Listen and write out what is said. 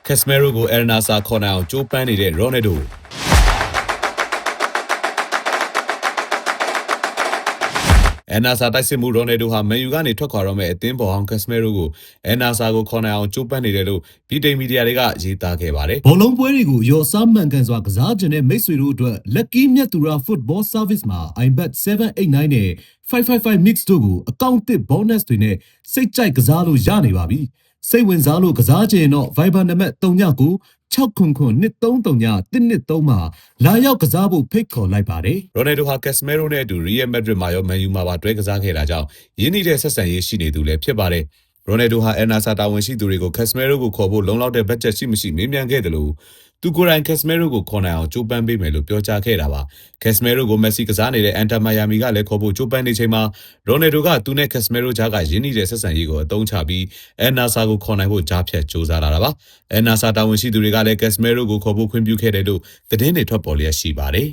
Casemiro ကို El Nassr ခေါ်နိုင်အောင်ကြိုးပမ်းနေတဲ့ Ronaldo El Nassr တိုက်စစ်မှု Ronaldo ဟာ Man U ကနေထွက်ခွာတော့မဲ့အသင်းပေါ်အောင် Casemiro ကို El Nassr ကိုခေါ်နိုင်အောင်ကြိုးပမ်းနေတယ်လို့ဗြိတိန်မီဒီယာတွေကရေးသားခဲ့ပါတယ်ဘောလုံးပွဲတွေကိုရော်စားမှန်ကန်စွာကစားခြင်းနဲ့မိတ်ဆွေတို့အတွက် Lucky မြတ်သူရ Football Service မှာ iBet 789နဲ့555 Mix တို့ကိုအကောင့်သစ် bonus တွေနဲ့စိတ်ကြိုက်ကစားလို့ရနေပါပြီစိတ်ဝင်စားလို့ကစားခြင်းတော့ Viber နံပါတ်39 699-233-113မှာလာရောက်ကစားဖို့ဖိတ်ခေါ်လိုက်ပါတယ် Ronaldo ဟာ Casemiro နဲ့အတူ Real Madrid မှာရော Man U မှာပါတွဲကစားခဲ့တာကြောင့်ရင်းနှီးတဲ့ဆက်ဆံရေးရှိနေသူလည်းဖြစ်ပါတယ်Ronaldo ဟာ El Nassr တာဝန်ရှိသူတွေကို Casemiro ကိုခေါ်ဖို့လုံလောက်တဲ့ budget ရှိမရှိမေးမြန်းခဲ့တယ်လို့သူကိုယ်တိုင် Casemiro ကိုခေါ်နိုင်အောင်ကြိုးပမ်းပေးမယ်လို့ပြောကြားခဲ့တာပါ Casemiro ကို Messi ကစားနေတဲ့ Inter Miami ကလည်းခေါ်ဖို့ကြိုးပမ်းနေချိန်မှာ Ronaldo ကသူနဲ့ Casemiro ကြားကရင်းနှီးတဲ့ဆက်ဆံရေးကိုအသုံးချပြီး El Nassr ကိုခေါ်နိုင်ဖို့ကြားဖြတ်ကြိုးစားလာတာပါ El Nassr တာဝန်ရှိသူတွေကလည်း Casemiro ကိုခေါ်ဖို့ခွင့်ပြုခဲ့တယ်လို့သတင်းတွေထွက်ပေါ်လျက်ရှိပါတယ်